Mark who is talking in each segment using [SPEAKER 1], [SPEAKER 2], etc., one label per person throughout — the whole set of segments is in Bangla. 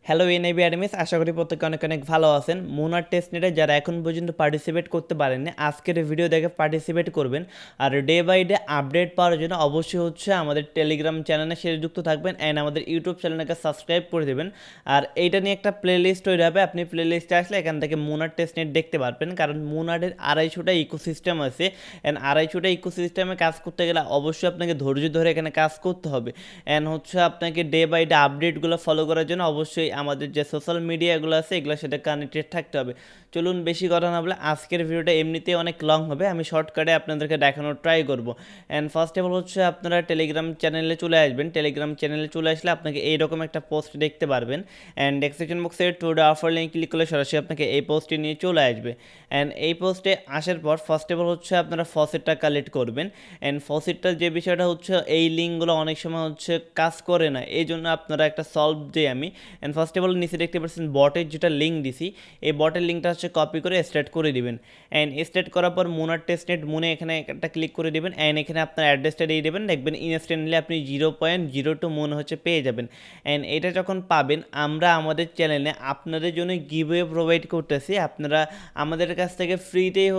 [SPEAKER 1] হ্যালো এনআইবি অ্যাডমিস, আশা করি প্রত্যেকে অনেক অনেক ভালো আছেন। মুনার টেস্ট নেটে যারা এখন পর্যন্ত পার্টিসিপেট করতে পারেননি, আজকের ভিডিও দেখে পার্টিসিপেট করবেন। আর ডে বাই ডে আপডেট পাওয়ার জন্য অবশ্যই আমাদের টেলিগ্রাম চ্যানেলে সাথে যুক্ত থাকবেন অ্যান্ড আমাদের ইউটিউব চ্যানেলকে সাবস্ক্রাইব করে দেবেন। আর এইটা নিয়ে একটা প্লে লিস্ট তৈরি হবে, আপনি প্লে লিস্টে আসলে এখান থেকে মুনার টেস্ট নেট দেখতে পারবেন। কারণ মুনারের 250টা ইকোসিস্টেম আছে অ্যান্ড 250টা ইকোসিস্টেমে কাজ করতে গেলে অবশ্যই আপনাকে ধৈর্য ধরে এখানে কাজ করতে হবে। অ্যান্ড আপনাকে ডে বাই ডে আপডেটগুলো ফলো করার জন্য অবশ্যই আমাদের যে সোশ্যাল মিডিয়াগুলো আছে এগুলোর সাথে কানেক্টেড থাকতে হবে। চলুন বেশি কথা না বলে আজকের ভিডিওটা এমনিতেই অনেক লং হবে, আমি শর্টকাটে আপনাদেরকে দেখানোর ট্রাই করব। অ্যান্ড ফার্স্ট অফ অল আপনারা টেলিগ্রাম চ্যানেলে চলে আসবেন। টেলিগ্রাম চ্যানেলে চলে আসলে আপনাকে এইরকম একটা পোস্ট দেখতে পারবেন অ্যান্ড ডেসক্রিপশন বক্সে to the offer link click করলে সরাসরি আপনাকে এই পোস্টটি নিয়ে চলে আসবে। অ্যান্ড এই পোস্টে আসার পর ফার্স্ট অফ অল আপনারা ফসেটটা কালেক্ট করবেন। অ্যান্ড ফসেটটার যে বিষয়টা এই লিঙ্কগুলো অনেক সময় কাজ করে না, এই জন্য আপনারা একটা সলভ দিই আমি। অ্যান্ড ফার্স্ট অফ অল নিচে দেখতে পাচ্ছেন বটের যেটা লিঙ্ক দিছি, এই বটের লিঙ্কটা কপি করে স্টার্ট করে দিবেন। অ্যান্ড স্টার্ট করার পর মুনার টেস্ট নেট মুনে এখানে একটা ক্লিক করে দিবেন অ্যান্ড এখানে আপনার অ্যাড্রেসটা দিয়ে দেবেন, দেখবেন ইনস্ট্যান্টলি আপনি 0.02 মুন পেয়ে যাবেন। অ্যান্ড এটা যখন পাবেন আমরা আমাদের চ্যানেলে আপনাদের জন্য গিভওয়ে প্রোভাইড করতেছি, আপনারা আমাদের কাছ থেকে ফ্রিতেই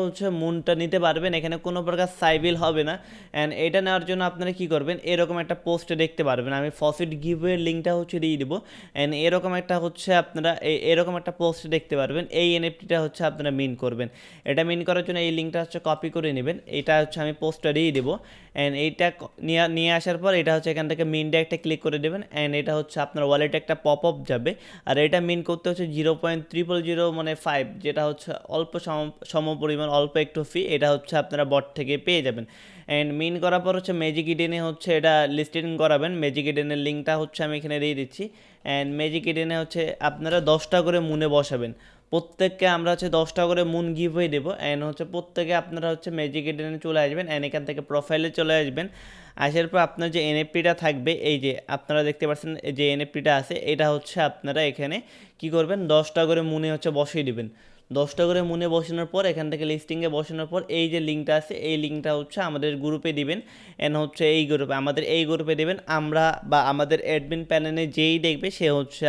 [SPEAKER 1] মুনটা নিতে পারবেন, এখানে কোনো প্রকার সাইবিল হবে না। অ্যান্ড এটা নেওয়ার জন্য আপনারা কী করবেন, এরকম একটা পোস্টে দেখতে পারবেন, আমি ফসিট গিভওয়ের লিঙ্কটা দিয়ে দিব। অ্যান্ড এরকম একটা আপনারা এরকম একটা পোস্ট দেখতে পারবেন, এই এনএফটিটা আপনারা মিন করবেন। এটা মিন করার জন্য এই লিঙ্কটা কপি করে নেবেন, এটা আমি পোস্টটা দিয়ে দেবো। অ্যান্ড এইটা নিয়ে আসার পর এটা এখান থেকে মিনটা একটা ক্লিক করে দেবেন অ্যান্ড এটা আপনার ওয়ালেটে একটা পপ আপ যাবে। আর এটা মিন করতে 0.000 মানে 5, যেটা অল্প সমপরিমাণ অল্প একটু ফি, এটা আপনারা বট থেকে পেয়ে যাবেন। অ্যান্ড মিন করার পর ম্যাজিক ইডেনে এটা লিস্টিং করাবেন। ম্যাজিক ইডেনের লিঙ্কটা আমি এখানে দিয়ে দিচ্ছি। অ্যান্ড ম্যাজিক ইডেনে আপনারা 10টা করে মুনে বসাবেন, প্রত্যেককে আমরা 10টা করে মুন গিভ হয়ে দেবো। অ্যান্ড প্রত্যেকে আপনারা ম্যাজিক ইডেনে চলে আসবেন অ্যান্ড এখান থেকে প্রোফাইলে চলে আসবেন। আসার পর আপনার যে এনএফটিটা থাকবে, এই যে আপনারা দেখতে পাচ্ছেন যে এনএফটিটা আছে, এটা আপনারা এখানে কি করবেন, 10টা করে মুনে বসিয়ে দেবেন। 10টা করে মুনে বসানোর পর এখান থেকে লিস্টিংয়ে বসানোর পর এই যে লিঙ্কটা আছে এই লিঙ্কটা আমাদের গ্রুপে দিবেন। অ্যান্ড এই গ্রুপে আমাদের এই গ্রুপে দেবেন, আমরা বা আমাদের অ্যাডমিন প্যানেলে যেই দেখবে সে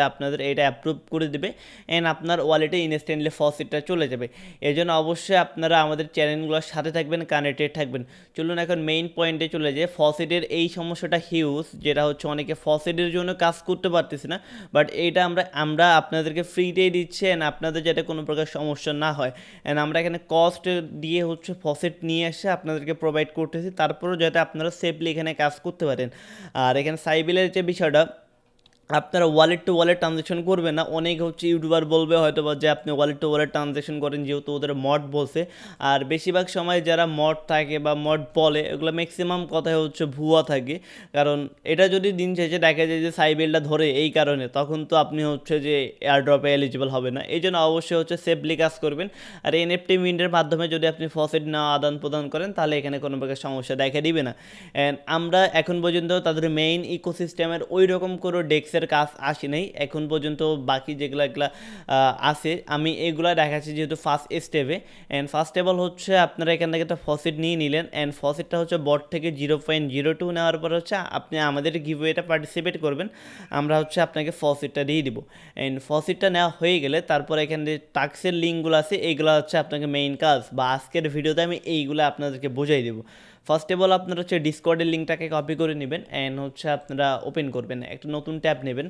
[SPEAKER 1] আপনাদের এটা অ্যাপ্রুভ করে দেবে অ্যান্ড আপনার ওয়ালেটে ইনস্ট্যান্টলি ফসিটটা চলে যাবে। এই জন্য অবশ্যই আপনারা আমাদের চ্যানেলগুলোর সাথে থাকবেন, কানেক্টেড থাকবেন। চলুন এখন মেইন পয়েন্টে চলে যায়। ফসিটের এই সমস্যাটা হিউজ, যেটা অনেকে ফসিটের জন্য কাজ করতে পারতেছে না, বাট এইটা আমরা আপনাদেরকে ফ্রিতেই দিচ্ছি অ্যান্ড আপনাদের যাতে কোনো প্রকার সমস্যা না হয়। অ্যান্ড আমরা এখানে কস্ট দিয়ে ফসেট নিয়ে এসে আপনাদেরকে প্রোভাইড করতেছি, তারপরেও যাতে আপনারা সেফলি এখানে কাজ করতে পারেন। আর এখানে সাইবিলের যে বিষয়টা, আপনারা ওয়ালেট টু ওয়ালেট ট্রানজ্যাকশন করবেন না। অনেক ইউটিউবার বলবে হয়তো বা যে আপনি ওয়ালেট টু ওয়ালেট ট্রানজ্যাকশন করেন, যেহেতু ওদের মড বলছে। আর বেশিরভাগ সময় যারা মড থাকে বা মড বলে এগুলো ম্যাক্সিমাম কথাই ভুয়া থাকে। কারণ এটা যদি দিন শেষে দেখা যায় যে সাইবেলটা ধরে এই কারণে, তখন তো আপনি যে এয়ারড্রপে এলিজিবল হবে না। এই জন্য অবশ্যই সেফলি কাজ করবেন। আর এনএফটি মিন্টের মাধ্যমে যদি আপনি ফসেট না আদান প্রদান করেন তাহলে এখানে কোনো প্রকার সমস্যা দেখা দিবে না। অ্যান্ড আমরা এখন পর্যন্ত তাদের মেইন ইকোসিস্টেমের ওই রকম কোনো ডেস্কের কাজ আসে নাই এখন পর্যন্ত। বাকি যেগুলো আছে আমি এগুলো দেখাচ্ছি যেহেতু ফার্স্ট স্টেপে। অ্যান্ড ফার্স্ট অফ অল আপনারা এখান থেকে একটা ফসেট নিয়ে নিলেন অ্যান্ড ফসেটটা বট থেকে 0.02 নেওয়ার পর আপনি আমাদের গিভওয়েটা পার্টিসিপেট করবেন, আমরা আপনাকে ফসেটটা দিয়ে দিব। অ্যান্ড ফসেটটা নেওয়া হয়ে গেলে তারপর এখানে যে টাস্কের লিঙ্কগুলো আছে এইগুলো আপনাকে মেইন কাজ, বা আজকের ভিডিওতে আমি এইগুলো আপনাদেরকে বুঝাই দেবো। ফার্স্ট অফ অল আপনারা ডিসকর্ডের লিঙ্কটাকে কপি করে নেবেন অ্যান্ড আপনারা ওপেন করবেন, একটা নতুন ট্যাব নেবেন।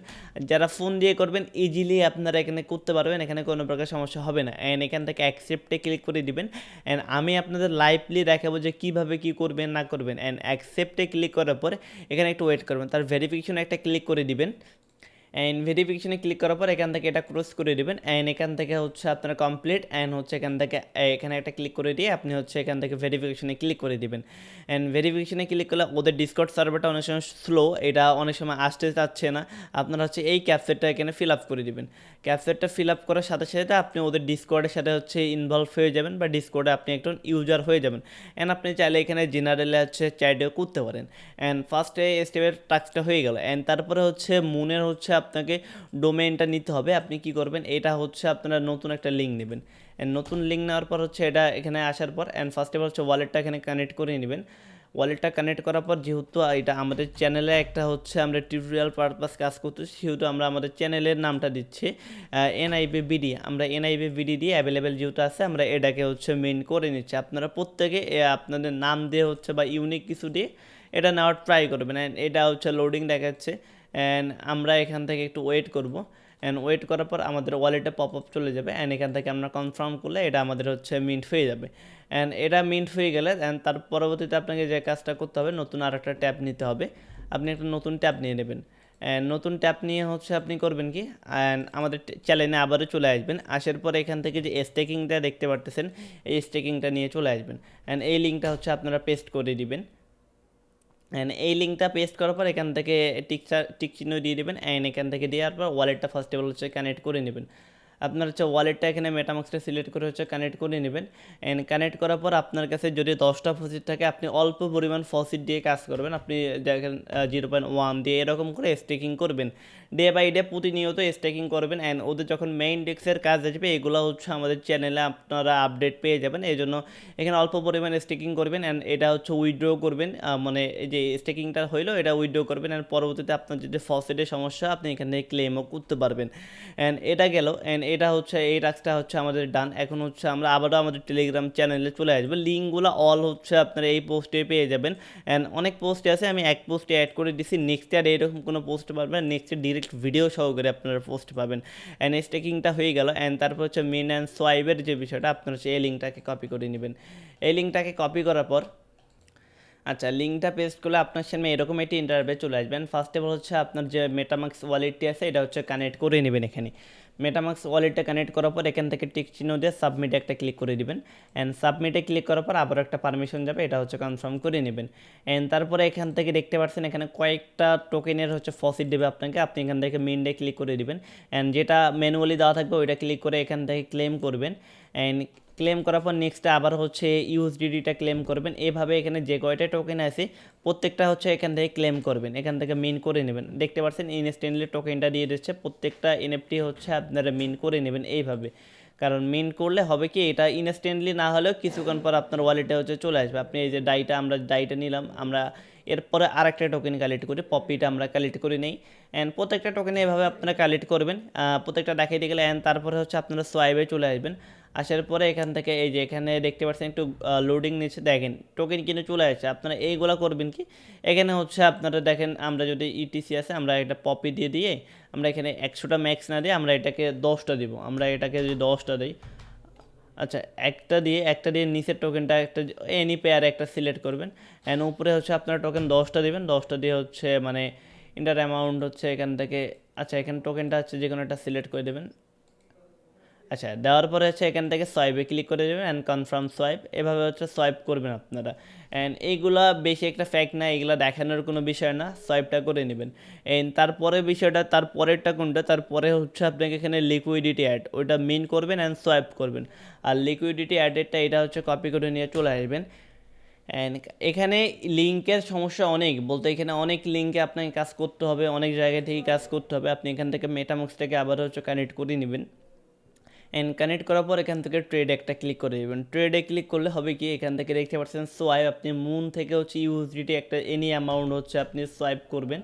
[SPEAKER 1] যারা ফোন দিয়ে করবেন ইজিলি আপনারা এখানে করতে পারবেন, এখানে কোনো প্রকার সমস্যা হবে না। অ্যান্ড এখান থেকে অ্যাকসেপ্টে ক্লিক করে দিবেন অ্যান্ড আমি আপনাদের লাইভলি দেখাবো যে কীভাবে কী করবেন না করবেন। অ্যান্ড অ্যাকসেপ্টে ক্লিক করার পরে এখানে একটু ওয়েট করবেন, তার ভেরিফিকেশনে একটা ক্লিক করে দিবেন। অ্যান্ড ভেরিফিকেশনে ক্লিক করার পর এখান থেকে এটা ক্রস করে দেবেন অ্যান্ড এখান থেকে আপনারা কমপ্লিট অ্যান্ড এখান থেকে এখানে একটা ক্লিক করে দিয়ে আপনি এখান থেকে ভেরিফিকেশনে ক্লিক করে দিবেন। অ্যান্ড ভেরিফিকেশনে ক্লিক করলে ওদের ডিসকর্ড সার্ভারটা অনেক সময় স্লো, এটা অনেক সময় আসতে চাচ্ছে না। আপনারা এই ক্যাপচারটা এখানে ফিল আপ করে দিবেন। ক্যাপচারটা ফিল আপ করার সাথে সাথে আপনি ওদের ডিসকর্ডের সাথে ইনভলভ হয়ে যাবেন, বা ডিসকর্ডে আপনি একজন ইউজার হয়ে যাবেন। অ্যান্ড আপনি চাইলে এখানে জেনারেলে চ্যাটও করতে পারেন। অ্যান্ড ফার্স্টে স্টেপের টাস্কটা হয়ে গেল অ্যান্ড তারপরে মুনের আপনাকে ডোমেইনটা নিতে হবে। আপনি কি করবেন, এটা আপনারা নতুন একটা লিঙ্ক নেবেন অ্যান্ড নতুন লিঙ্ক নেওয়ার পর এটা এখানে আসার পর অ্যান্ড ফার্স্ট অফ অল ওয়ালেটটা এখানে কানেক্ট করে নেবেন। ওয়ালেটটা কানেক্ট করার পর যেহেতু এটা আমাদের চ্যানেলে একটা হচ্ছে আমরা টিউটোরিয়াল পারপাস কাজ করতেছি, সেহেতু আমরা আমাদের চ্যানেলের নামটা দিচ্ছি NIBBD। আমরা NIBBD দিয়ে অ্যাভেলেবেল যেহেতু আছে আমরা এটাকে হচ্ছে মেইন করে নিচ্ছি। আপনারা প্রত্যেকে আপনাদের নাম দিয়ে হচ্ছে বা ইউনিক কিছু দিয়ে এটা নেওয়ার ট্রাই করবেন। অ্যান্ড এটা হচ্ছে লোডিং দেখাচ্ছে, অ্যান্ড আমরা এখান থেকে একটু ওয়েট করব। অ্যান্ড ওয়েট করার পর আমাদের ওয়ালেটে পপ আপ চলে যাবে, অ্যান্ড এখান থেকে আমরা কনফার্ম করলে এটা আমাদের হচ্ছে মিন্ট হয়ে যাবে। অ্যান্ড এটা মিন্ট হয়ে গেলে অ্যান্ড তার পরবর্তীতে আপনাকে যে কাজটা করতে হবে, নতুন আর একটা ট্যাব নিতে হবে। আপনি একটা নতুন ট্যাব নিয়ে নেবেন, অ্যান্ড নতুন ট্যাব নিয়ে হচ্ছে আপনি করবেন কি, অ্যান্ড আমাদের চ্যানেলে আবারও চলে আসবেন। আসার পরে এখান থেকে যে স্টেকিংটা দেখতে পারতেছেন, এই স্টেকিংটা নিয়ে চলে আসবেন, অ্যান্ড এই লিঙ্কটা হচ্ছে আপনারা পেস্ট করে দিবেন। অ্যান্ড এই লিঙ্কটা পেস্ট করার পর এখান থেকে টিক চিহ্ন দিয়ে দেবেন, অ্যান্ড এখান থেকে দেওয়ার পর ওয়ালেটটা ফার্স্ট অফ অল হচ্ছে কানেক্ট করে নেবেন। আপনার হচ্ছে ওয়ালেটটা এখানে মেটামাক্সটা সিলেক্ট করে হচ্ছে কানেক্ট করে নেবেন। অ্যান্ড কানেক্ট করার পর আপনার কাছে যদি 10টা ফসিট থাকে, আপনি অল্প পরিমাণ ফসিট দিয়ে কাজ করবেন। আপনি দেখেন 0.1 দিয়ে এরকম করে স্টেকিং করবেন, ডে বাই ডে প্রতিনিয়ত স্টেকিং করবেন। অ্যান্ড ওদের যখন মেইন ডেস্কের কাজ আসবে, এগুলো হচ্ছে আমাদের চ্যানেলে আপনারা আপডেট পেয়ে যাবেন। এই জন্য এখানে অল্প পরিমাণ স্টেকিং করবেন, অ্যান্ড এটা হচ্ছে উইথড্র করবেন, মানে এই যে স্টেকিংটা হইলো এটা উইথড্র করবেন। অ্যান্ড পরবর্তীতে আপনার যদি ফসিটের সমস্যা, আপনি এখান থেকে ক্লেমও করতে পারবেন। অ্যান্ড এটা গেল, অ্যান্ড এটা হচ্ছে এই টাস্কটা হচ্ছে আমাদের ডান। এখন হচ্ছে আমরা আবারও আমাদের টেলিগ্রাম চ্যানেলে চলে আসবো। লিঙ্কগুলো অল হচ্ছে আপনারা এই পোস্টে পেয়ে যাবেন। অ্যান্ড অনেক পোস্টে আছে, আমি এক পোস্টে অ্যাড করে দিছি। নেক্সট আর এরকম কোনো পোস্ট পাবেন, নেক্সটে ডিরেক্ট ভিডিও সহকারে আপনারা পোস্ট পাবেন। অ্যান্ড স্টেকিংটা হয়ে গেল। অ্যান্ড তারপর হচ্ছে মিন অ্যান্ড সোয়াইপের যে বিষয়টা, আপনারা হচ্ছে এই লিঙ্কটাকে কপি করে নেবেন। এই লিঙ্কটাকে কপি করার পর আচ্ছা, লিঙ্কটা পেস্ট করলে আপনার সামনে এরকম একটি ইন্টারফেস চলে আসবেন। ফার্স্ট অফ অল হচ্ছে আপনার যে মেটামাক্স ওয়ালেটটি আছে, এটা হচ্ছে কানেক্ট করে নেবেন। এখানে মেটামাক্স ওয়ালেটটা কানেক্ট করার পর এখান থেকে টিক চিহ্ন দিয়ে সাবমিটে একটা ক্লিক করে দিবেন। অ্যান্ড সাবমিটে ক্লিক করার পর আবার একটা পারমিশন যাবে, এটা হচ্ছে কনফার্ম করে নেবেন। অ্যান্ড তারপরে এখান থেকে দেখতে পাচ্ছেন এখানে কয়েকটা টোকেনের হচ্ছে ফসিট দেবে আপনাকে। আপনি এখান থেকে মিন্টে ক্লিক করে দিবেন, অ্যান্ড যেটা ম্যানুয়ালি দেওয়া থাকবে ওইটা ক্লিক করে এখান থেকে ক্লেম করবেন। অ্যান্ড ক্লেম করার পর নেক্সটে আবার হচ্ছে ইউএসডিটা ক্লেম করবেন। এভাবে এখানে যে কয়টা টোকেন আছে প্রত্যেকটা হচ্ছে এখান থেকে ক্লেম করবেন, এখান থেকে মিন করে নেবেন। দেখতে পাচ্ছেন ইনস্ট্যান্টলি টোকেনটা দিয়ে দিচ্ছে। প্রত্যেকটা এনএফটি হচ্ছে আপনারা মিন করে নেবেন এইভাবে, কারণ মিন করলে হবে কি, এটা ইনস্ট্যান্টলি না হলেও কিছুক্ষণ পর আপনার ওয়ালেটে হচ্ছে চলে আসবে। আপনি এই যে আমরা ডাইটা নিলাম, আমরা এরপরে আরেকটা টোকেন কালেক্ট করি, পপিটা আমরা কালেক্ট করে নেই। অ্যান্ড প্রত্যেকটা টোকেনে এভাবে আপনারা কালেক্ট করবেন, প্রত্যেকটা দেখাইতে গেলে। অ্যান্ড তারপরে হচ্ছে আপনারা সোয়াইপে চলে আসবেন। আসার পরে এখান থেকে এই যে এখানে দেখতে পাচ্ছেন একটু লোডিং নিচ্ছে, দেখেন টোকেন কিন্তু চলে আসছে। আপনারা এইগুলো করবেন কি, এখানে হচ্ছে আপনারা দেখেন আমরা যদি ইটিসি আছে, আমরা একটা পপি দিয়ে আমরা এখানে 100টা ম্যাক্স না দিয়ে আমরা এটাকে 10টা দিব। আমরা এটাকে যদি 10টা দিই, আচ্ছা একটা দিয়ে নিচের টোকেনটা একটা এনি পেয়ারে একটা সিলেক্ট করবেন। অ্যান্ড উপরে হচ্ছে আপনারা টোকেন 10টা দিবেন। 10টা দিয়ে হচ্ছে মানে ইন্টার অ্যামাউন্ট হচ্ছে এখান থেকে, আচ্ছা এখানে টোকেনটা হচ্ছে যে কোনো একটা সিলেক্ট করে দেবেন। আচ্ছা, দেওয়ার পরে হচ্ছে এখান থেকে সোয়াইপে ক্লিক করে দেবেন, অ্যান্ড কনফার্ম সোয়াইপ। এভাবে হচ্ছে সোয়াইপ করবেন আপনারা। অ্যান্ড এইগুলা বেশি একটা ফ্যাক্ট না, এগুলো দেখানোর কোনো বিষয় না, সোয়াইপটা করে নেবেন। অ্যান্ড তারপরে বিষয়টা, তারপরেরটা কোনটা, তারপরে হচ্ছে আপনাকে এখানে লিকুইডিটি অ্যাড, ওইটা মিন করবেন অ্যান্ড সোয়াইপ করবেন। আর লিকুইডিটি অ্যাডেরটা এটা হচ্ছে কপি করে নিয়ে চলে আসবেন। অ্যান্ড এখানে লিঙ্কের সমস্যা অনেক, বলতে এখানে অনেক লিঙ্কে আপনাকে কাজ করতে হবে, অনেক জায়গা থেকে কাজ করতে হবে। আপনি এখান থেকে মেটামাক্সটাকে আবার হচ্ছে কানেক্ট করে নেবেন। অ্যান্ড কানেক্ট করার পর এখান থেকে ট্রেড একটা ক্লিক করে দেবেন। ট্রেডে ক্লিক করলে হবে কি, এখান থেকে দেখতে পাচ্ছেন সোয়াইপ, আপনি মুন থেকে হচ্ছে ইউএসডিটি একটা এনি অ্যামাউন্ট হচ্ছে আপনি সোয়াইপ করবেন।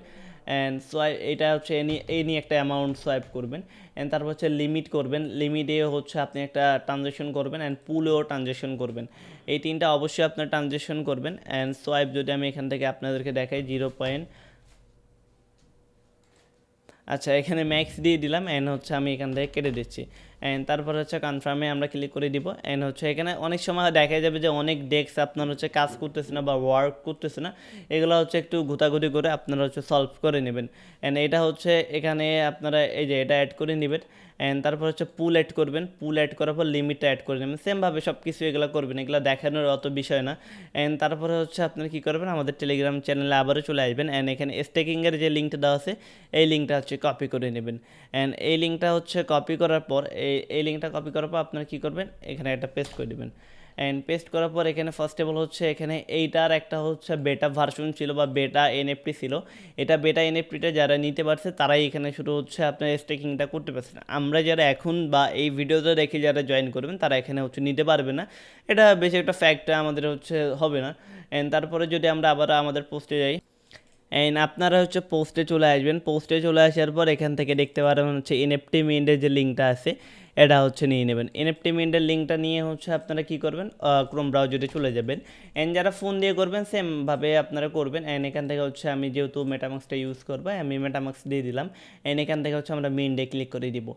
[SPEAKER 1] অ্যান্ড সোয়াইপ এটা হচ্ছে এনি একটা অ্যামাউন্ট সোয়াইপ করবেন। অ্যান্ড তারপর হচ্ছে লিমিট করবেন, লিমিটে হচ্ছে আপনি একটা ট্রানজ্যাকশন করবেন, অ্যান্ড পুলেও ট্রানজ্যাকশন করবেন। এই তিনটা অবশ্যই আপনার ট্রানজ্যাকশন করবেন। অ্যান্ড সোয়াইপ যদি আমি এখান থেকে আপনাদেরকে দেখাই 0. আচ্ছা, এখানে ম্যাক্স দিয়ে দিলাম, অ্যান্ড হচ্ছে আমি এখান থেকে কেটে দিচ্ছি। অ্যান্ড তারপর হচ্ছে কনফার্মে আমরা ক্লিক করে দিব। অ্যান্ড হচ্ছে এখানে অনেক সময় দেখা যাবে যে অনেক ডেস্ক আপনার হচ্ছে কাজ করতেছে না বা ওয়ার্ক করতেছে না, এগুলো হচ্ছে একটু ঘোটাঘুটি করে আপনারা হচ্ছে সলভ করে নেবেন। অ্যান্ড এটা হচ্ছে এখানে আপনারা এই যে এটা অ্যাড করে নেবেন। অ্যান্ড তারপর হচ্ছে পুল অ্যাড করবেন, পুল অ্যাড করার পর লিমিটটা অ্যাড করে নেবেন। সেমভাবে সব কিছু এগুলো করবেন, এগুলো দেখানোর অত বিষয় না। অ্যান্ড তারপরে হচ্ছে আপনারা কী করবেন, আমাদের টেলিগ্রাম চ্যানেলে আবারও চলে আসবেন। অ্যান্ড এখানে স্টেকিংয়ের যে লিঙ্কটা দেওয়া আছে, এই লিঙ্কটা হচ্ছে কপি করে নেবেন। অ্যান্ড এই লিঙ্কটা হচ্ছে কপি করার পর এই লিঙ্কটা কপি করার পর আপনারা কী করবেন, এখানে একটা পেস্ট করে দেবেন। অ্যান্ড পেস্ট করার পর এখানে ফার্স্ট অফ অল হচ্ছে এখানে এইটার একটা হচ্ছে বেটা ভার্সন ছিল বা বেটা এনএফটি ছিল। এটা বেটা এনএফটিটা যারা নিতে পারছে তারাই এখানে শুধু হচ্ছে আপনার স্টেকিংটা করতে পারছেন। আমরা যারা এখন বা এই ভিডিওটা দেখে যারা জয়েন করবেন তারা এখানে হচ্ছে নিতে পারবে না। এটা বেশি একটা ফ্যাক্ট আমাদের হচ্ছে হবে না। অ্যান্ড তারপরে যদি আমরা আবার আমাদের পোস্টে যাই, অ্যান্ড আপনারা হচ্ছে পোস্টে চলে আসবেন। পোস্টে চলে আসার পর এখান থেকে দেখতে পারবেন হচ্ছে এনএফটি মিন্টের যে লিঙ্কটা আছে এটা হচ্ছে নিয়ে নেবেন। এনএফটি মিন্টের লিঙ্কটা নিয়ে হচ্ছে আপনারা কী করবেন, ক্রোম ব্রাউজারে চলে যাবেন। অ্যান্ড যারা ফোন দিয়ে করবেন সেমভাবে আপনারা করবেন। অ্যান্ড এখান থেকে হচ্ছে আমি যেহেতু মেটামাক্সটা ইউজ করবো আমি মেটামাক্স দিয়ে দিলাম। অ্যান্ড এখান থেকে হচ্ছে আমরা মিন্টে ক্লিক করে দিব।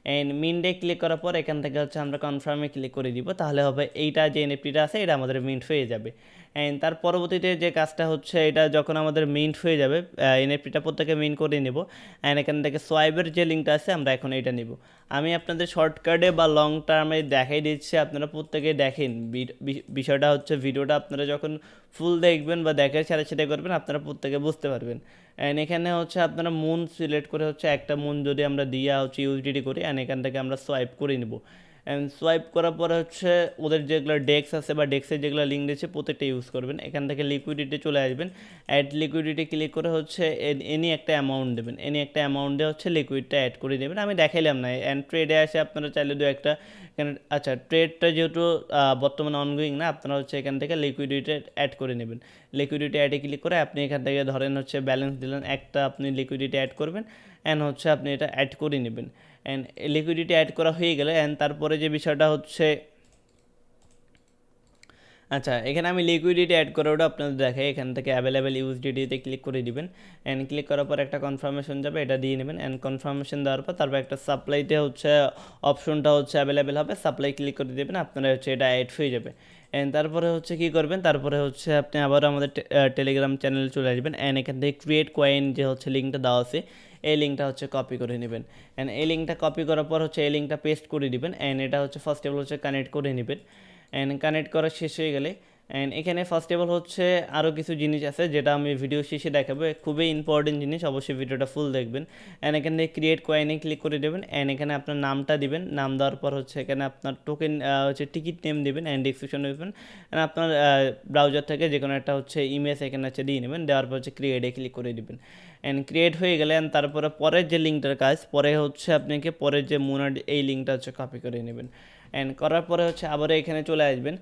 [SPEAKER 1] অ্যান্ড মিন্টে ক্লিক করার পর এখান থেকে হচ্ছে আমরা কনফার্মে ক্লিক করে দিব। তাহলে হবে এইটা যে এনএফটিটা আছে এটা আমাদের মিন্ট হয়ে যাবে। অ্যান্ড তার পরবর্তীতে যে কাজটা হচ্ছে এটা যখন আমাদের মিন্ট হয়ে যাবে এনএফটিটা প্রত্যেকে মিন্ট করে নেব। অ্যান্ড এখান থেকে সোয়াইপের যে লিঙ্কটা আছে আমরা এখন এটা নেব। আমি আপনাদের শর্টকাটে বা লং টার্মে দেখাই দিচ্ছি, আপনারা প্রত্যেকে দেখেন। বিষয়টা হচ্ছে ভিডিওটা আপনারা যখন ফুল দেখবেন বা দেখার সাথে সাথে করবেন আপনারা প্রত্যেকে বুঝতে পারবেন। অ্যান্ড এখানে হচ্ছে আপনারা মুন সিলেক্ট করে হচ্ছে একটা মুন যদি আমরা দিয়া হচ্ছে ইউএসডিটি করি, অ্যান্ড এখান থেকে আমরা সোয়াইপ করে নেব। অ্যান্ড সোয়াইপ করার পরে হচ্ছে ওদের যেগুলো ডেক্স আছে বা ডেক্সের যেগুলো লিঙ্ক দিয়েছে প্রত্যেকটা ইউজ করবেন। এখান থেকে লিকুইডিটি চলে আসবেন। অ্যাড লিকুইডিটি ক্লিক করে হচ্ছে এনি একটা অ্যামাউন্ট দেবেন। এনি একটা অ্যামাউন্ট দিয়ে হচ্ছে লিকুইডটা অ্যাড করে দেবেন। আমি দেখাইলাম না। অ্যান্ড ট্রেডে আসে আপনারা চাইলে দু একটা আচ্ছা ট্রেডটা যেহেতু বর্তমানে অনগোয়িং না, আপনারা হচ্ছে এখান থেকে লিকুইডিটি অ্যাড করে নেবেন। লিকুইডিটি অ্যাডে ক্লিক করে আপনি এখান থেকে ধরেন হচ্ছে ব্যালেন্স দিলেন একটা, আপনি লিকুইডিটি অ্যাড করবেন। অ্যান্ড হচ্ছে আপনি এটা অ্যাড করে নেবেন। অ্যান্ড লিকুইডিটি অ্যাড করা হয়ে গেলে অ্যান্ড তারপরে যে বিষয়টা হচ্ছে আচ্ছা এখানে আমি লিকুইডিটি অ্যাড করে ওটা আপনাদের দেখাই। এখান থেকে অ্যাভেলেবেল ইউএসডিটিতে ক্লিক করে দিবেন। অ্যান্ড ক্লিক করার পর একটা কনফার্মেশন যাবে, এটা দিয়ে নেবেন। অ্যান্ড কনফার্মেশন দেওয়ার পর তারপর একটা সাপ্লাইতে হচ্ছে অপশনটা হচ্ছে অ্যাভেলেবেল হবে, সাপ্লাই ক্লিক করে দেবেন, আপনারা হচ্ছে এটা অ্যাড হয়ে যাবে। অ্যান্ড তারপরে হচ্ছে কী করবেন, তারপরে হচ্ছে আপনি আবারও আমাদের টেলিগ্রাম চ্যানেলে চলে আসবেন। অ্যান্ড এখান থেকে ক্রিয়েট কয়েন যে হচ্ছে লিঙ্কটা দেওয়া আছে এই লিঙ্কটা হচ্ছে কপি করে নেবেন। অ্যান্ড এই লিঙ্কটা কপি করার পর হচ্ছে এই লিঙ্কটা পেস্ট করে দিবেন। অ্যান্ড এটা হচ্ছে ফার্স্ট অফ অল হচ্ছে কানেক্ট করে নেবেন। অ্যান্ড কানেক্ট করা শেষ হয়ে গেলে অ্যান্ড এখানে ফার্স্ট অফ অল হচ্ছে আরও কিছু জিনিস আছে যেটা আমি ভিডিও শেষে দেখাবো, খুবই ইম্পর্টেন্ট জিনিস, অবশ্যই ভিডিওটা ফুল দেখবেন। অ্যান্ড এখান থেকে ক্রিয়েট কয়েনে ক্লিক করে দেবেন। অ্যান্ড এখানে আপনার নামটা দিবেন, নাম দেওয়ার পর হচ্ছে এখানে আপনার টোকেন হচ্ছে টিকিট নেম দেবেন অ্যান্ড ডিসক্রিপশন দেবেন। অ্যান্ড আপনার ব্রাউজার থেকে যে কোনো একটা হচ্ছে ইমেজ এখানে হচ্ছে দিয়ে নেবেন, দেওয়ার পর হচ্ছে ক্রিয়েটে ক্লিক করে দেবেন। অ্যান্ড ক্রিয়েট হয়ে গেলে অ্যান্ড তারপরে পরের যে লিঙ্কটার কাজ, পরে হচ্ছে আপনাকে পরের যে মুনার এই লিঙ্কটা হচ্ছে কপি করে নেবেন। অ্যান্ড করার পরে হচ্ছে আবার এখানে চলে আসবেন।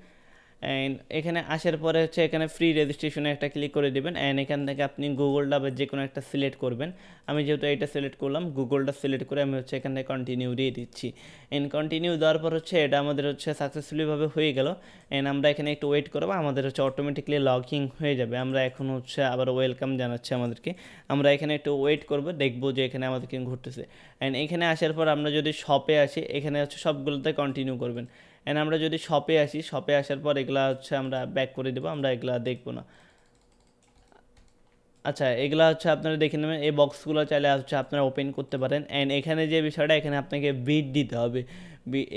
[SPEAKER 1] অ্যান্ড এখানে আসার পরে হচ্ছে এখানে ফ্রি রেজিস্ট্রেশনে একটা ক্লিক করে দেবেন। অ্যান্ড এখান থেকে আপনি গুগলটা বা যে কোনো একটা সিলেক্ট করবেন। আমি যেহেতু এটা সিলেক্ট করলাম, গুগলটা সিলেক্ট করে আমি হচ্ছে এখান থেকে কন্টিনিউ দিয়ে দিচ্ছি। অ্যান্ড কন্টিনিউ দেওয়ার পর হচ্ছে এটা আমাদের হচ্ছে সাকসেসফুলিভাবে হয়ে গেল। অ্যান্ড আমরা এখানে একটু ওয়েট করবো, আমাদের হচ্ছে অটোমেটিকলি লগইন হয়ে যাবে। আমরা এখন হচ্ছে আবার ওয়েলকাম জানাচ্ছি আমাদেরকে। আমরা এখানে একটু ওয়েট করবো, দেখবো যে এখানে আমাদেরকে ঘুরতেছে। অ্যান্ড এখানে আসার পর আমরা যদি শপে আসি, এখানে হচ্ছে সবগুলোতে কন্টিনিউ করবেন। অ্যান্ড আমরা যদি শপে আসি, শপে আসার পর এগুলা হচ্ছে আমরা ব্যাক করে দেবো, আমরা এগুলা দেখবো না। আচ্ছা এগুলা হচ্ছে আপনারা দেখে নেবেন, এই বক্সগুলো চাইলে হচ্ছে আপনারা ওপেন করতে পারেন। অ্যান্ড এখানে যে বিষয়টা, এখানে আপনাকে বিট দিতে হবে।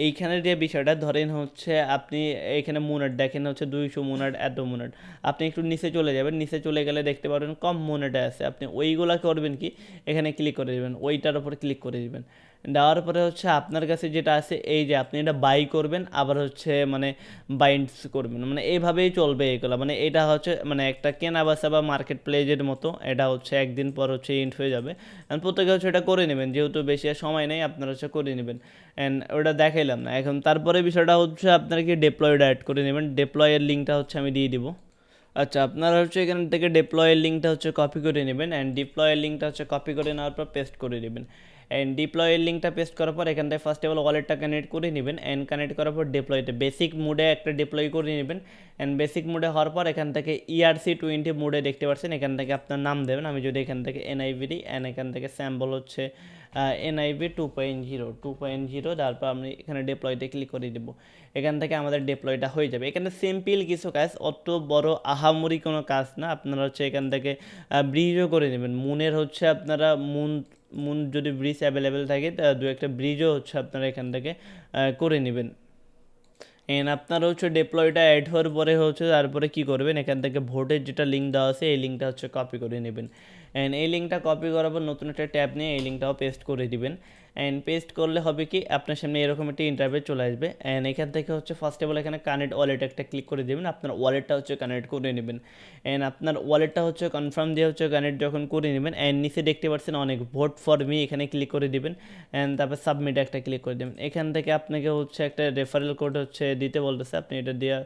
[SPEAKER 1] এইখানে যে বিষয়টা ধরেন হচ্ছে আপনি এখানে মুনাট দেখেন হচ্ছে 200 মুনাট, এত মুনাট। আপনি একটু নিচে চলে যাবেন, নিচে চলে গেলে দেখতে পাবেন কম মুনাটে আছে। আপনি ওইগুলা করবেন কি, এখানে ক্লিক করে দেবেন, ওইটার উপর ক্লিক করে দেবেন। দেওয়ার পরে হচ্ছে আপনার কাছে যেটা আছে এই যে আপনি এটা বাই করবেন, আবার হচ্ছে মানে বাইন্ডস করবেন, মানে এইভাবেই চলবে এগুলো। মানে এটা হচ্ছে মানে একটা কেনা বেচা বা মার্কেট প্লেজের মতো, এটা হচ্ছে একদিন পর হচ্ছে এন্ড হয়ে যাবে। অ্যান্ড প্রত্যেকে হচ্ছে এটা করে নেবেন, যেহেতু বেশি আর সময় নেই আপনারা হচ্ছে করে নেবেন। অ্যান্ড ওটা দেখাইলাম না এখন। তারপরে বিষয়টা হচ্ছে আপনারা কি ডেপ্লয়েটা অ্যাড করে নেবেন, ডেপ্লয়ের লিঙ্কটা হচ্ছে আমি দিয়ে দিব। আচ্ছা আপনারা হচ্ছে এখান থেকে ডেপ্লয়ের লিঙ্কটা হচ্ছে কপি করে নেবেন। অ্যান্ড ডিপ্লয়ের লিঙ্কটা হচ্ছে কপি করে নেওয়ার পর পেস্ট করে নেবেন। অ্যান্ড ডিপ্লয়ের লিঙ্কটা পেস্ট করার পর এখান থেকে ফার্স্ট অফ অল ওয়ালেটটা কানেক্ট করে নেবেন। অ্যান্ড কানেক্ট করার পর ডিপ্লয়েতে বেসিক মোডে একটা ডিপ্লয় করে নেবেন। অ্যান্ড বেসিক মোডে হওয়ার পর এখান থেকে ERC20 মোডে দেখতে পাচ্ছেন, এখান থেকে আপনার নাম দেবেন। আমি যদি এখান থেকে NIV দিই, অ্যান্ড এখান থেকে স্যাম্পল হচ্ছে NIV 2.0 তারপর আমি এখানে ডিপ্লয়তে ক্লিক করে দেবো। এখান থেকে আমাদের ডিপ্লয়টা হয়ে যাবে। এখানে সিম্পল কিছু কাজ, অত বড় আহামরি কোনো কাজ না। আপনারা হচ্ছে এখান থেকে ব্রিজও করে নেবেন। মুনের হচ্ছে আপনারা মুন যদি ব্রিজ অ্যাভেলেবেল থাকে দু একটা ব্রিজও হচ্ছে আপনারা এখান থেকে করে নেবেন। এন্ড আপনারা হচ্ছে ডিপ্লয়টা অ্যাড হওয়ার পরে হচ্ছে তারপরে কী করবেন, এখান থেকে ভোটের যেটা লিঙ্ক দেওয়া আছে এই লিঙ্কটা হচ্ছে কপি করে নেবেন। অ্যান্ড এই লিঙ্কটা কপি করার পর নতুন একটা ট্যাব নিয়ে এই লিঙ্কটাও পেস্ট করে দিবেন। অ্যান্ড পেস্ট করলে হবে কি আপনার সামনে এরকম একটা ইন্টারফেস চলে আসবে। অ্যান্ড এখান থেকে হচ্ছে ফার্স্ট অফ অল এখানে কানেক্ট ওয়ালেট একটা ক্লিক করে দেবেন, আপনার ওয়ালেটটা হচ্ছে কানেক্ট করে নেবেন। অ্যান্ড আপনার ওয়ালেটটা হচ্ছে কনফার্ম দিয়ে হচ্ছে কানেক্ট যখন করে নেবেন, অ্যান্ড নিচে দেখতে পাচ্ছেন অনেক ভোট ফর মি, এখানে ক্লিক করে দিবেন। অ্যান্ড তারপর সাবমিট একটা ক্লিক করে দেবেন। এখান থেকে আপনাকে হচ্ছে একটা রেফারেল কোড হচ্ছে দিতে বলতেছে, আপনি এটা দিয়ে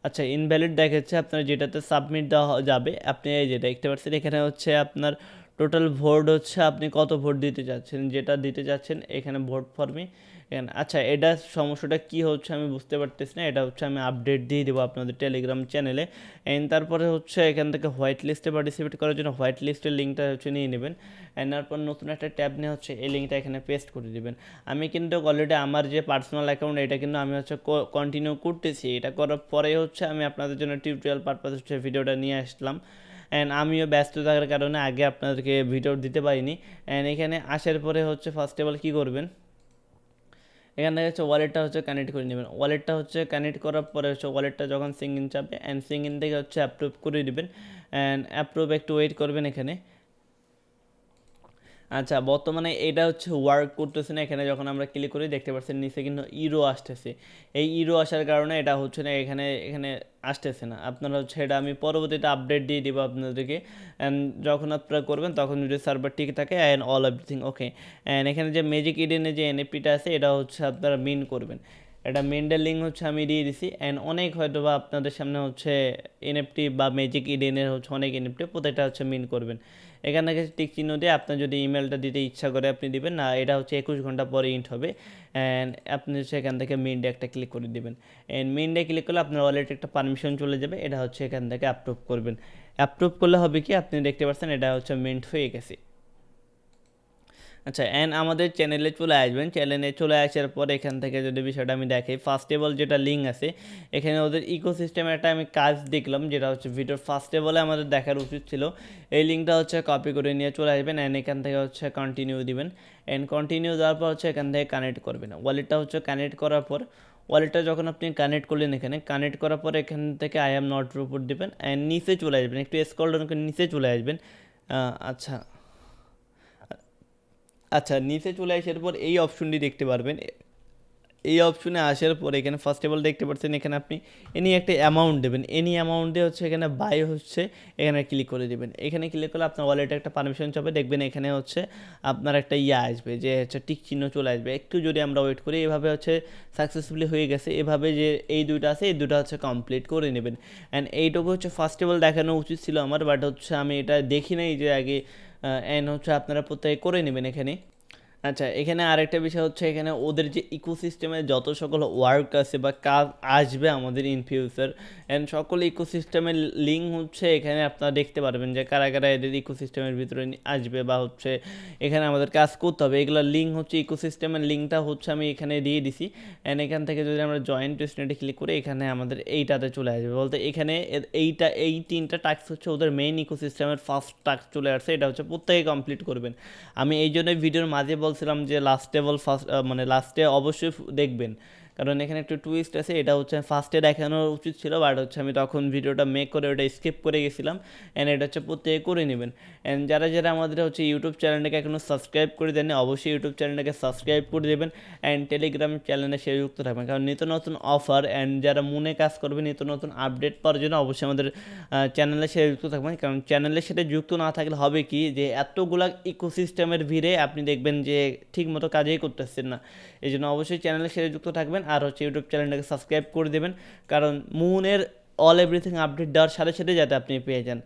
[SPEAKER 1] আচ্ছা ইনভ্যালিড দেখাচ্ছে আপনার যেটাতে সাবমিট দেওয়া যাবে। আপনি এই যে দেখতে পাচ্ছেন এখানে হচ্ছে আপনার টোটাল ভোট হচ্ছে আপনি কত ভোট দিতে চাচ্ছেন, যেটা দিতে চাচ্ছেন এখানে ভোট ফর্মে এখানে। আচ্ছা এটা সমস্যাটা কি হচ্ছে আমি বুঝতে পারতেছি না, এটা হচ্ছে আমি আপডেট দিয়ে দেবো আপনাদের টেলিগ্রাম চ্যানেলে। অ্যান্ড তারপরে হচ্ছে এখান থেকে হোয়াইট লিস্টে পার্টিসিপেট করার জন্য হোয়াইট লিস্টের লিঙ্কটা হচ্ছে নিয়ে নেবেন। অ্যান্ড তারপর নতুন একটা ট্যাব নিয়ে হচ্ছে এই লিঙ্কটা এখানে পেস্ট করে দেবেন। আমি কিন্তু অলরেডি আমার যে পার্সোনাল অ্যাকাউন্ট এটা কিন্তু আমি হচ্ছে কন্টিনিউ করতেছি, এটা করার পরে হচ্ছে আমি আপনাদের জন্য টিউটোরিয়াল পারপাস হচ্ছে ভিডিওটা নিয়ে আসলাম। অ্যান্ড আমিও ব্যস্ত থাকার কারণে আগে আপনাদেরকে ভিডিও দিতে পারিনি। অ্যান্ড এখানে আসার পরে হচ্ছে ফার্স্ট অফ অল কী করবেন, এখান থেকে হচ্ছে ওয়ালেটটা হচ্ছে কানেক্ট করে নেবেন। ওয়ালেটটা হচ্ছে কানেক্ট করার পরে হচ্ছে ওয়ালেটটা যখন সিঙ্ক ইন চাপবে অ্যান্ড সিঙ্ক ইন থেকে হচ্ছে অ্যাপ্রুভ করে দেবেন। অ্যান্ড অ্যাপ্রুভ একটু ওয়েট করবেন এখানে। আচ্ছা বর্তমানে এটা হচ্ছে ওয়ার্ক করতেছে না, এখানে যখন আমরা ক্লিক করি দেখতে পাচ্ছেন নিচে কিন্তু ইরো আসতেছে। এই ইরো আসার কারণে এটা হচ্ছে না, এখানে এখানে আসতেছে না। আপনারা হচ্ছে এটা আমি পরবর্তীতে আপডেট দিয়ে দেবো আপনাদেরকে। অ্যান্ড যখন আপনারা করবেন তখন যদি সার্ভার ঠিক থাকে and all everything okay. And এখানে যে ম্যাজিক ইডেনের যে এনএফটিটা আছে এটা হচ্ছে আপনারা মিন করবেন। এটা মেন্ডের লিঙ্ক হচ্ছে আমি দিয়ে দিছি। অ্যান্ড অনেক হয়তো বা আপনাদের সামনে হচ্ছে এনএফটি বা ম্যাজিক ইডেনের হচ্ছে অনেক এনএফটি, প্রত্যেকটা হচ্ছে মিন করবেন। এখান থেকে টিক চিহ্ন দিয়ে আপনার যদি ইমেলটা দিতে ইচ্ছা করে আপনি দিবেন, না এটা হচ্ছে 21 ঘন্টা পরে ইন্ট হবে। অ্যান্ড আপনি হচ্ছে এখান থেকে মেইনডে একটা ক্লিক করে দিবেন। অ্যান্ড মেইনডে ক্লিক করলে আপনার ওয়ালেটে একটা পারমিশন চলে যাবে, এটা হচ্ছে এখান থেকে অ্যাপ্রুভ করবেন। অ্যাপ্রুভ করলে হবে কি আপনি দেখতে পাচ্ছেন এটা হচ্ছে মেন্ট হয়ে গেছে। আচ্ছা অ্যান্ড আমাদের চ্যানেলে চলে আসবেন। চ্যানেলে চলে আসার পর এখান থেকে যদি বিষয়টা আমি দেখি, ফার্স্ট অফ অল যেটা লিঙ্ক আছে এখানে ওদের ইকোসিস্টেমের একটা আমি কাজ দেখলাম, যেটা হচ্ছে ভিডিওর ফার্স্ট অফ অলে আমাদের দেখার উচিত ছিল। এই লিঙ্কটা হচ্ছে কপি করে নিয়ে চলে আসবেন অ্যান্ড এখান থেকে হচ্ছে কন্টিনিউ দিবেন। অ্যান্ড কন্টিনিউ দেওয়ার পর হচ্ছে এখান থেকে কানেক্ট করবেন। ওয়ালেটটা হচ্ছে কানেক্ট করার পর ওয়ালেটটা যখন আপনি কানেক্ট করলেন এখানে কানেক্ট করার পর এখান থেকে আই অ্যাম নট রিপোর্ট দেবেন অ্যান্ড নিচে চলে আসবেন, একটু স্ক্রল ডাউন করে নিচে চলে আসবেন। আচ্ছা আচ্ছা নিচে চলে আসার পর এই অপশনটি দেখতে পারবেন। এই অপশনে আসার পর এখানে ফার্স্ট অফ অল দেখতে পাচ্ছেন এখানে আপনি এনি একটা অ্যামাউন্ট দেবেন, এনি অ্যামাউন্টে হচ্ছে এখানে বাই হচ্ছে এখানে ক্লিক করে দেবেন। এখানে ক্লিক করলে আপনার ওয়ালেটে একটা পারমিশন চাবে, দেখবেন এখানে হচ্ছে আপনার একটা আসবে যে হচ্ছে টিক চিহ্ন চলে আসবে। একটু যদি আমরা ওয়েট করি এভাবে হচ্ছে সাকসেসফুলি হয়ে গেছে, এভাবে যে এই দুইটা আছে এই দুটো হচ্ছে কমপ্লিট করে নেবেন। অ্যান্ড এইটুকু হচ্ছে ফার্স্ট অফ অল দেখানো উচিত ছিল আমার, বাট হচ্ছে আমি এটা দেখি নাই যে আগে। অ্যান্ড হচ্ছে আপনারা প্রত্যেকে করে নেবেন এখানে। আচ্ছা এখানে আরেকটা বিষয় হচ্ছে এখানে ওদের যে ইকোসিস্টেমে যত সকল ওয়ার্ক আছে বা কাজ আসবে আমাদের ইন ফিউচার, অ্যান্ড সকল ইকোসিস্টেমের লিঙ্ক হচ্ছে এখানে আপনারা দেখতে পারবেন যে কারা কারা এদের ইকোসিস্টেমের ভিতরে আসবে বা হচ্ছে এখানে আমাদের কাজ করতে হবে, এগুলোর লিঙ্ক হচ্ছে ইকোসিস্টেমের লিঙ্কটা হচ্ছে আমি এখানে দিয়ে দিছি। অ্যান্ড এখান থেকে যদি আমরা জয়েন টেস্টনেটে ক্লিক করি এখানে আমাদের এইটাতে চলে আসবে, বলতে এখানে এই তিনটা টাস্ক হচ্ছে ওদের মেইন ইকোসিস্টেমের ফার্স্ট টাস্ক চলে আসছে, এটা হচ্ছে প্রত্যেকে কমপ্লিট করবেন। আমি এই জন্যই ভিডিওর মাঝে বলছিলাম যে লাস্টে ফার্স্ট মানে লাস্টে অবশ্যই দেখবেন, কারণ এখানে একটু টুইস্ট আছে, এটা হচ্ছে ফার্স্টে দেখানো উচিত ছিল, বাট হচ্ছে আমি তখন ভিডিওটা মেক করে ওটা স্কিপ করে গেছিলাম। অ্যান্ড এটা হচ্ছে প্রত্যেকে করে নেবেন। অ্যান্ড যারা যারা আমাদের হচ্ছে ইউটিউব চ্যানেলটাকে এখনও সাবস্ক্রাইব করে দেননি অবশ্যই ইউটিউব চ্যানেলটাকে সাবস্ক্রাইব করে দেবেন অ্যান্ড টেলিগ্রাম চ্যানেলে সে যুক্ত থাকবেন, কারণ নিত্য নতুন অফার অ্যান্ড যারা মনে কাজ করবে নিত্য নতুন আপডেট পাওয়ার জন্য অবশ্যই আমাদের চ্যানেলে সে যুক্ত থাকবেন। কারণ চ্যানেলের সাথে যুক্ত না থাকলে হবে কি যে এতগুলা ইকোসিস্টেমের ভিড়ে আপনি দেখবেন যে ঠিক মতো কাজেই করতেছেন না। এই জন্য অবশ্যই চ্যানেলের সাথে যুক্ত থাকবেন আর হচ্ছে ইউটিউব চ্যানেলটাকে সাবস্ক্রাইব করে দেবেন, কারণ মুনের অল এভরিথিং আপডেট দেওয়ার সাথে সাথে যাতে আপনি পেয়ে যান।